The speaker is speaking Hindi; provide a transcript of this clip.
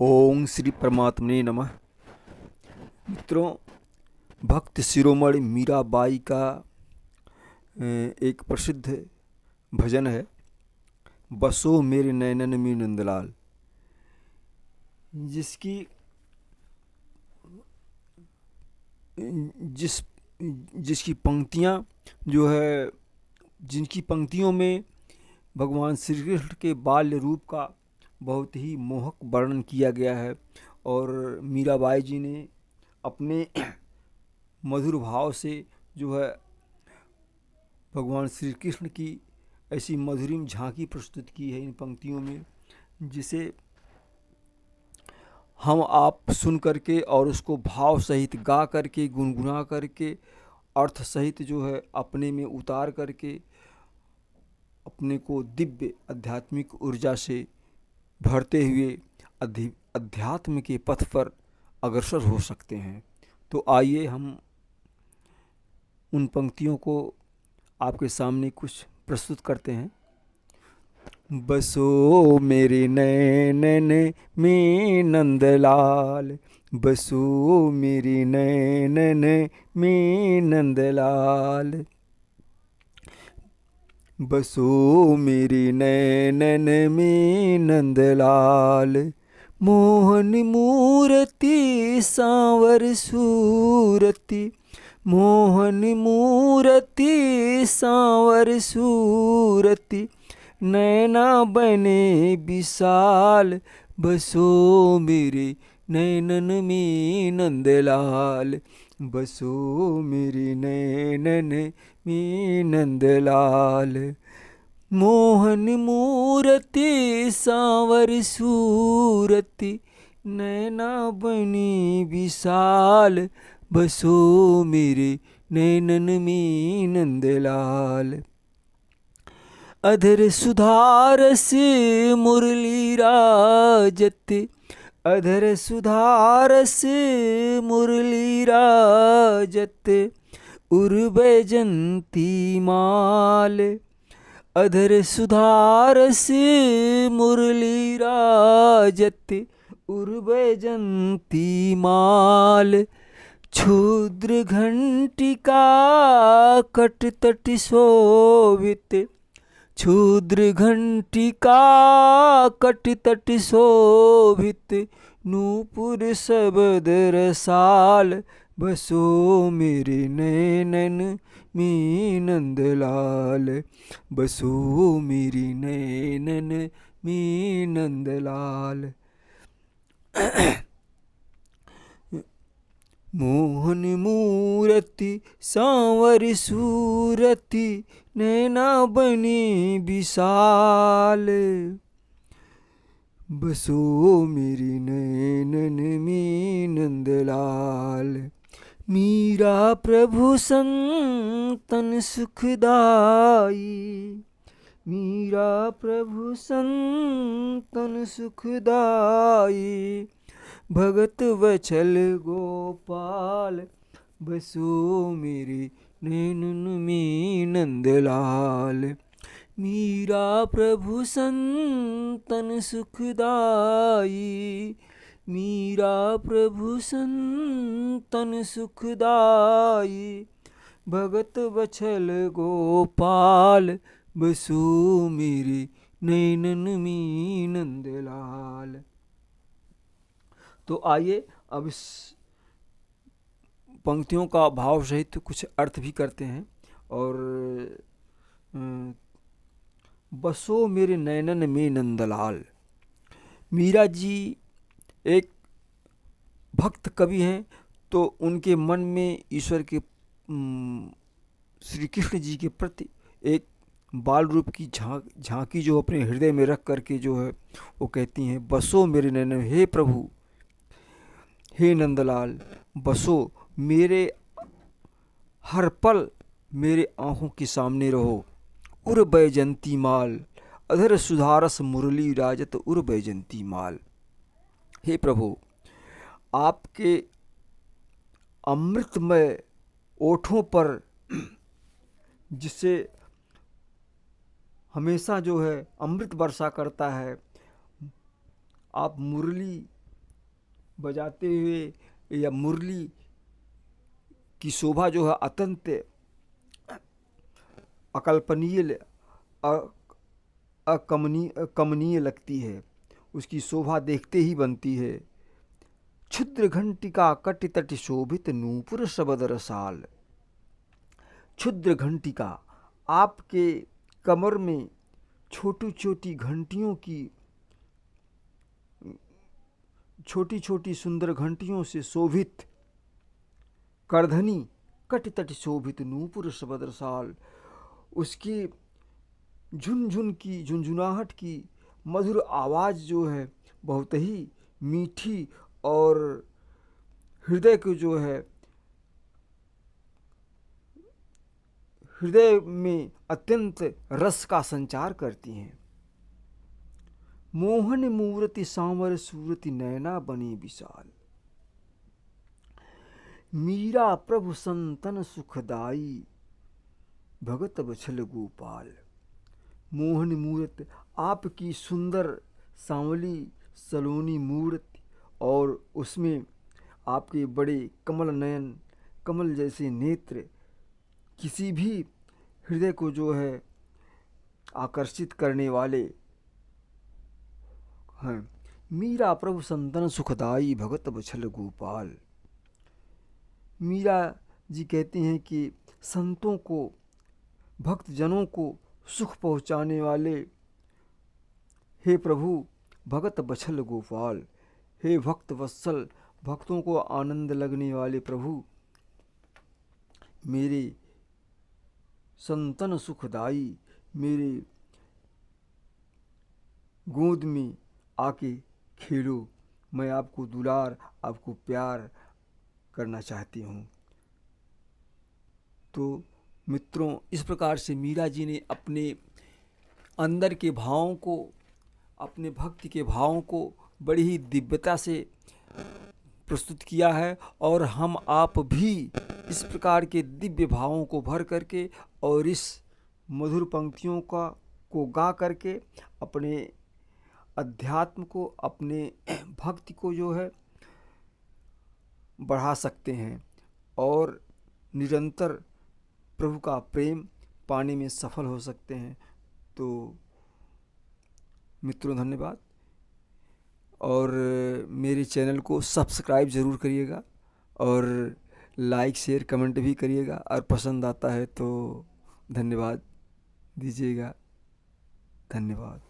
ओम श्री परमात्मने नमः। मित्रों, भक्त शिरोमणि मीराबाई का एक प्रसिद्ध भजन है, बसो मेरे नैनन में नंदलाल, जिसकी जिस जिसकी पंक्तियाँ जो है जिनकी पंक्तियों में भगवान श्री कृष्ण के बाल्य रूप का बहुत ही मोहक वर्णन किया गया है। और मीराबाई जी ने अपने मधुर भाव से जो है भगवान श्री कृष्ण की ऐसी मधुरिम झांकी प्रस्तुत की है इन पंक्तियों में, जिसे हम आप सुन करके और उसको भाव सहित गा करके, गुनगुना करके, अर्थ सहित जो है अपने में उतार करके अपने को दिव्य आध्यात्मिक ऊर्जा से भरते हुए अध्यात्म के पथ पर अग्रसर हो सकते हैं। तो आइए हम उन पंक्तियों को आपके सामने कुछ प्रस्तुत करते हैं। बसो मेरे नैनन में नंदलाल, बसो मेरे नैनन में नंदलाल, बसो मेरे नैनन में नंदलाल, मोहन मूर्ति सांवर सूरति, मोहन मूर्ति सांवर सूरति, नैना बने विशाल, बसो मेरे नैनन में नंदलाल, बसो मेरे नैनन में नंदलाल, मोहन मूर्ति सांवर सूरति, नैना बनी विशाल, बसो मेरे नैनन में नंदलाल, अधर सुधारस मुरली राजत, अधर सुधारस मुरली राजत, उर्वैजंती माल, अधर सुधारस मुरली राजत, उर्वैजंती माल, क्षुद्र घंटिका कट तट शोभित, क्षुद्र घंटिका कट तट शोभित, नूपुर शब्द रसाल, बसो मेरे नैनन में नंदलाल, बसो मेरी नैनन में नंदलाल, मोहन मूर्ति सांवर सूरति, नैना बनी विशाल, बसो मेरी नैनन में नंदलाल, मीरा प्रभु संतन सुखदाई, मीरा प्रभु संतन सुखदाई, भगत वचल गोपाल, बसो मेरे नैनन में नंदलाल, मीरा प्रभु संतन सुखदाई, मीरा प्रभु संतन सुखदाई, भगत वचल गोपाल, बसो मेरे नैनन में नंदलाल। तो आइए अब इस पंक्तियों का भाव सहित कुछ अर्थ भी करते हैं। और बसो मेरे नैनन में नंदलाल, मीरा जी एक भक्त कवि हैं, तो उनके मन में ईश्वर के श्री कृष्ण जी के प्रति एक बाल रूप की झांकी जो अपने हृदय में रख करके जो है वो कहती हैं, बसो मेरे नैनन, हे प्रभु, हे नंदलाल, बसो मेरे हर पल मेरे आँखों के सामने रहो, उर बैजंती माल, अधर सुधारस मुरली राजत, उर बैजंती माल, हे प्रभु, आपके अमृतमय ओठों पर जिससे हमेशा जो है अमृत वर्षा करता है, आप मुरली बजाते हुए या मुरली की शोभा जो है अत्यंत अकल्पनीय कमनीय लगती है, उसकी शोभा देखते ही बनती है। क्षुद्र घंटिका कटि तटि शोभित नूपुर शबद रसाल। क्षुद्र घंटिका, आपके कमर में छोटी छोटी घंटियों की, छोटी छोटी सुंदर घंटियों से शोभित करधनी, कटि तटि शोभित नूपुर शबद रसाल। उसकी झुनझुन की, झुनझुनाहट की मधुर आवाज़ जो है बहुत ही मीठी और हृदय को जो है, हृदय में अत्यंत रस का संचार करती हैं। मोहन मूर्ति सांवर सूरति नैना बनी विशाल। मीरा प्रभु संतन सुखदाई भगत बछल गोपाल। मोहन मूर्त, आपकी सुंदर सांवली सलोनी मूर्ति और उसमें आपके बड़े कमल नयन, कमल जैसे नेत्र किसी भी हृदय को जो है आकर्षित करने वाले हैं। मीरा प्रभु संतन सुखदाई भगत बछल गोपाल। मीरा जी कहती हैं कि संतों को, भक्तजनों को सुख पहुँचाने वाले हे प्रभु भगत बछल गोपाल, हे भक्त वत्सल, भक्तों को आनंद लगने वाले प्रभु, मेरे संतन सुखदाई, मेरे गोद में आके खेलो, मैं आपको दुलार, आपको प्यार करना चाहती हूँ। तो मित्रों, इस प्रकार से मीरा जी ने अपने अंदर के भावों को, अपने भक्ति के भावों को बड़ी ही दिव्यता से प्रस्तुत किया है। और हम आप भी इस प्रकार के दिव्य भावों को भर करके और इस मधुर पंक्तियों को गा करके अपने अध्यात्म को, अपने भक्ति को जो है बढ़ा सकते हैं और निरंतर प्रभु का प्रेम पाने में सफल हो सकते हैं। तो मित्रों, धन्यवाद। और मेरे चैनल को सब्सक्राइब ज़रूर करिएगा और लाइक शेयर कमेंट भी करिएगा, और पसंद आता है तो धन्यवाद दीजिएगा। धन्यवाद।